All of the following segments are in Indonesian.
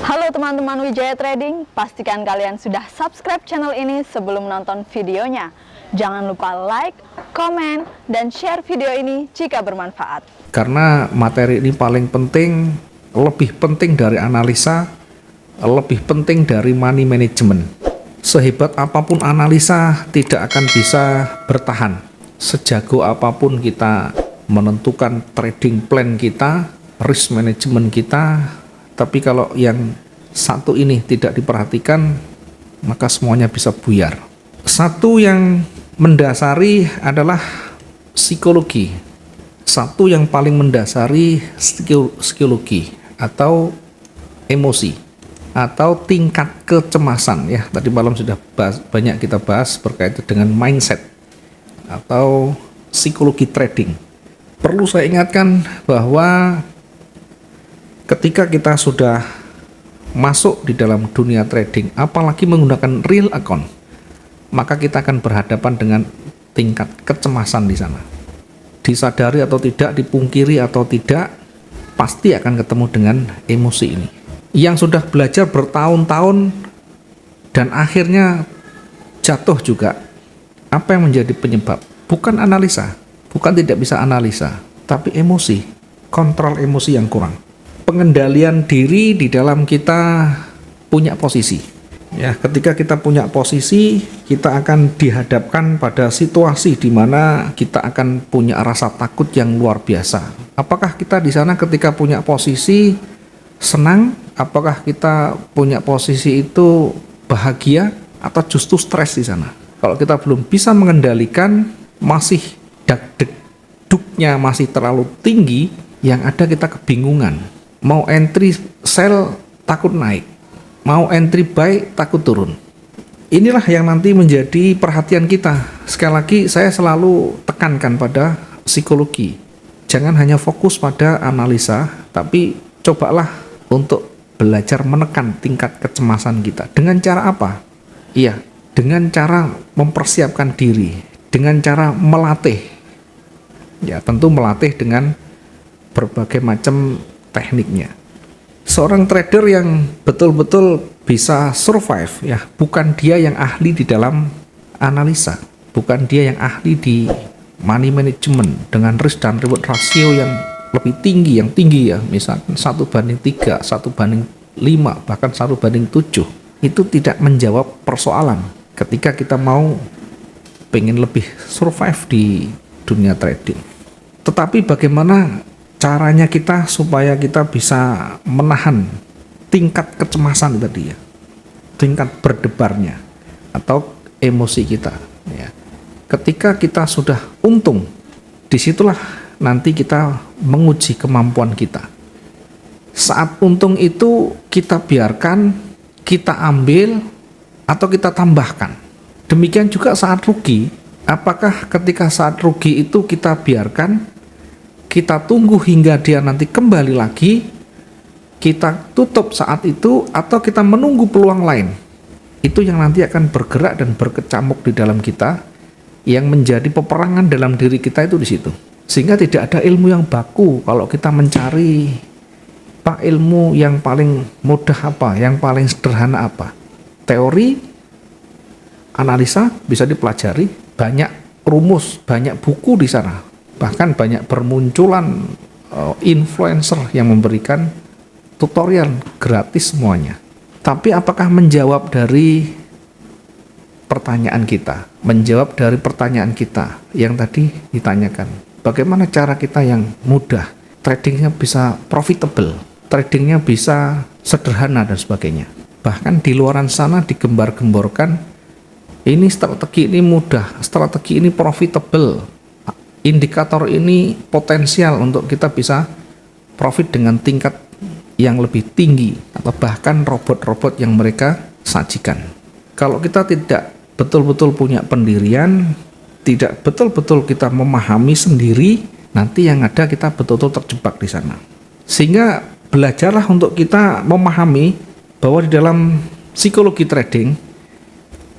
Halo teman-teman Wijaya Trading, pastikan kalian sudah subscribe channel ini sebelum nonton videonya. Jangan lupa like, komen, dan share video ini jika bermanfaat. Karena materi ini paling penting, lebih penting dari analisa, lebih penting dari money management. Sehebat apapun analisa tidak akan bisa bertahan. Sejago apapun kita menentukan trading plan kita, risk management kita, tapi kalau yang satu ini tidak diperhatikan, maka semuanya bisa buyar. Satu yang mendasari adalah psikologi. Satu yang paling mendasari psikologi atau emosi atau tingkat kecemasan ya. Tadi malam sudah banyak kita bahas berkaitan dengan mindset atau psikologi trading. Perlu saya ingatkan bahwa ketika kita sudah masuk di dalam dunia trading, apalagi menggunakan real account, maka kita akan berhadapan dengan tingkat kecemasan di sana. Disadari atau tidak, dipungkiri atau tidak, pasti akan ketemu dengan emosi ini. Yang sudah belajar bertahun-tahun dan akhirnya jatuh juga. Apa yang menjadi penyebab? Bukan analisa, bukan tidak bisa analisa, tapi emosi, kontrol emosi yang kurang. Pengendalian diri di dalam kita punya posisi. Ya, ketika kita punya posisi, kita akan dihadapkan pada situasi di mana kita akan punya rasa takut yang luar biasa. Apakah kita di sana ketika punya posisi senang? Apakah kita punya posisi itu bahagia atau justru stres di sana? Kalau kita belum bisa mengendalikan, masih deg-degnya masih terlalu tinggi, yang ada kita kebingungan. Mau entry sell takut naik, mau entry buy takut turun. Inilah yang nanti menjadi perhatian kita. Sekali lagi saya selalu tekankan pada psikologi. Jangan hanya fokus pada analisa, tapi cobalah untuk belajar menekan tingkat kecemasan kita. Dengan cara apa? Iya, dengan cara mempersiapkan diri, dengan cara melatih. Ya, tentu melatih dengan berbagai macam tekniknya. Seorang trader yang betul-betul bisa survive ya, bukan dia yang ahli di dalam analisa, bukan dia yang ahli di money management dengan risk dan reward ratio yang lebih tinggi, yang tinggi ya, misalkan 1:3, 1:5, bahkan 1:7. Itu tidak menjawab persoalan ketika kita mau pengen lebih survive di dunia trading. Tetapi bagaimana caranya kita supaya kita bisa menahan tingkat kecemasan tadi ya, tingkat berdebarnya atau emosi kita ya. Ketika kita sudah untung, disitulah nanti kita menguji kemampuan kita. Saat untung itu kita biarkan, kita ambil atau kita tambahkan. Demikian juga saat rugi. Apakah ketika saat rugi itu kita biarkan, kita tunggu hingga dia nanti kembali lagi, kita tutup saat itu, atau kita menunggu peluang lain? Itu yang nanti akan bergerak dan berkecamuk di dalam kita, yang menjadi peperangan dalam diri kita itu di situ. Sehingga tidak ada ilmu yang baku kalau kita mencari pak ilmu yang paling mudah apa, yang paling sederhana apa. Teori, analisa bisa dipelajari, banyak rumus, banyak buku di sana. Bahkan banyak bermunculan influencer yang memberikan tutorial gratis semuanya. Tapi apakah menjawab dari pertanyaan kita? Menjawab dari pertanyaan kita yang tadi ditanyakan. Bagaimana cara kita yang mudah, tradingnya bisa profitable, tradingnya bisa sederhana dan sebagainya. Bahkan di luaran sana digembar-gemborkan, ini strategi ini mudah, strategi ini profitable, indikator ini potensial untuk kita bisa profit dengan tingkat yang lebih tinggi, atau bahkan robot-robot yang mereka sajikan. Kalau kita tidak betul-betul punya pendirian, tidak betul-betul kita memahami sendiri, nanti yang ada kita betul-betul terjebak di sana. Sehingga belajarlah untuk kita memahami bahwa di dalam psikologi trading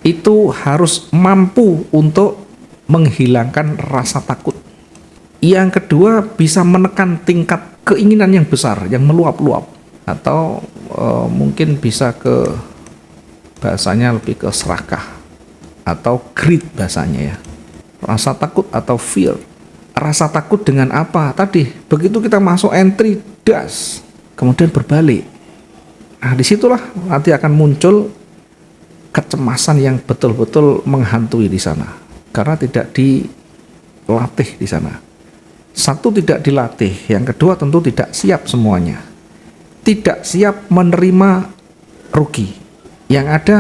itu harus mampu untuk menghilangkan rasa takut. Yang kedua, bisa menekan tingkat keinginan yang besar, yang meluap-luap. atau mungkin bisa ke bahasanya lebih ke serakah atau greed bahasanya ya. Rasa takut atau fear. Rasa takut dengan apa? Tadi begitu kita masuk entry das, kemudian berbalik. Nah, disitulah nanti akan muncul kecemasan yang betul-betul menghantui di sana karena tidak dilatih di sana. Satu, tidak dilatih, yang kedua tentu tidak siap semuanya. Tidak siap menerima rugi. Yang ada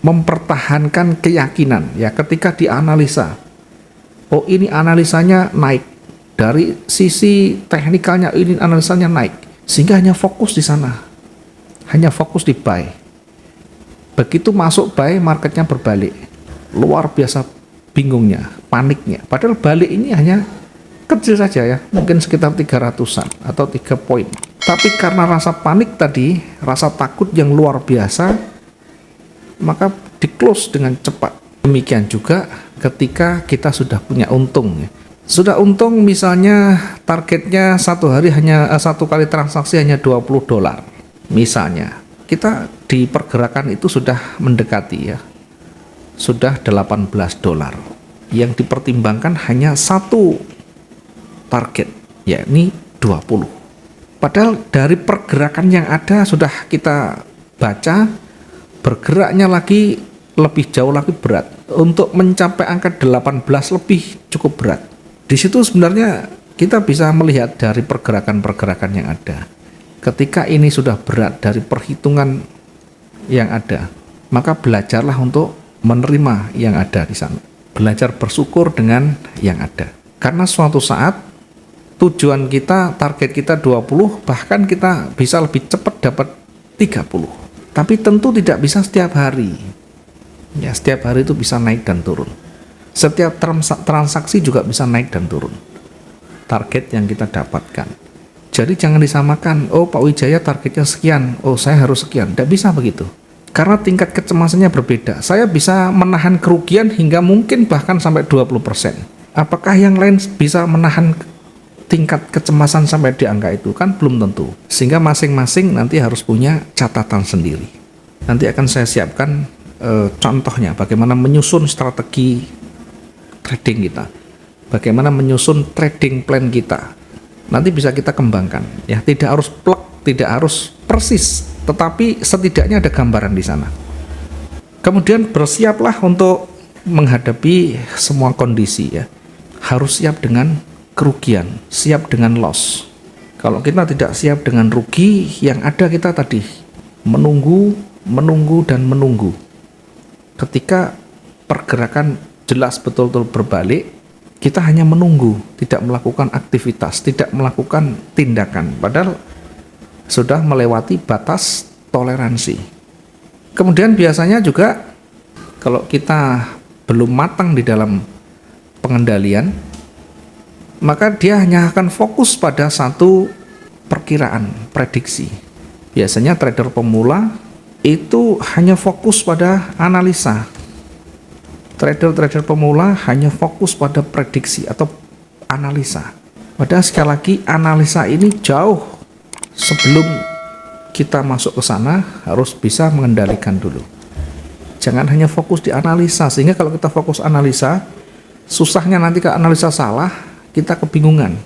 mempertahankan keyakinan ya ketika dianalisa. Oh, ini analisanya naik. Dari sisi teknikalnya ini analisanya naik. Sehingga hanya fokus di sana. Hanya fokus di buy. Begitu masuk buy, marketnya berbalik. Luar biasa bingungnya, paniknya. Padahal balik ini hanya kecil saja ya, mungkin sekitar 300-an atau 3 poin. Tapi karena rasa panik tadi, rasa takut yang luar biasa, maka di close dengan cepat. Demikian juga ketika kita sudah punya untung ya. Sudah untung misalnya targetnya satu hari hanya satu kali transaksi hanya $20. Misalnya, kita di pergerakan itu sudah mendekati ya. Sudah $18. Yang dipertimbangkan hanya satu target, yakni 20. Padahal dari pergerakan yang ada sudah kita baca, bergeraknya lagi lebih jauh lagi berat. Untuk mencapai angka 18 lebih cukup berat. Di situ sebenarnya kita bisa melihat dari pergerakan-pergerakan yang ada. Ketika ini sudah berat dari perhitungan yang ada, maka belajarlah untuk menerima yang ada di sana. Belajar bersyukur dengan yang ada. Karena suatu saat tujuan kita, target kita 20, bahkan kita bisa lebih cepat dapat 30. Tapi tentu tidak bisa setiap hari. Ya, setiap hari itu bisa naik dan turun. Setiap transaksi juga bisa naik dan turun. Target yang kita dapatkan. Jadi jangan disamakan, oh Pak Wijaya targetnya sekian, oh saya harus sekian. Tidak bisa begitu. Karena tingkat kecemasannya berbeda. Saya bisa menahan kerugian hingga mungkin bahkan sampai 20%. Apakah yang lain bisa menahan tingkat kecemasan sampai di angka itu? Kan belum tentu. Sehingga masing-masing nanti harus punya catatan sendiri. Nanti akan saya siapkan contohnya bagaimana menyusun strategi trading kita. Bagaimana menyusun trading plan kita. Nanti bisa kita kembangkan. Ya, tidak harus plek, tidak harus persis, tetapi setidaknya ada gambaran di sana. Kemudian bersiaplah untuk menghadapi semua kondisi ya. Harus siap dengan kerugian, siap dengan loss. Kalau kita tidak siap dengan rugi, yang ada kita tadi menunggu dan menunggu. Ketika pergerakan jelas betul-betul berbalik, kita hanya menunggu, tidak melakukan aktivitas, tidak melakukan tindakan, padahal sudah melewati batas toleransi. Kemudian biasanya juga kalau kita belum matang di dalam pengendalian, maka dia hanya akan fokus pada satu perkiraan, prediksi. Biasanya trader pemula itu hanya fokus pada analisa. Trader-trader pemula hanya fokus pada prediksi atau analisa. Padahal sekali lagi analisa ini jauh sebelum kita masuk ke sana harus bisa mengendalikan dulu. Jangan hanya fokus di analisa, sehingga kalau kita fokus analisa, susahnya nanti kalau analisa salah, kita kebingungan.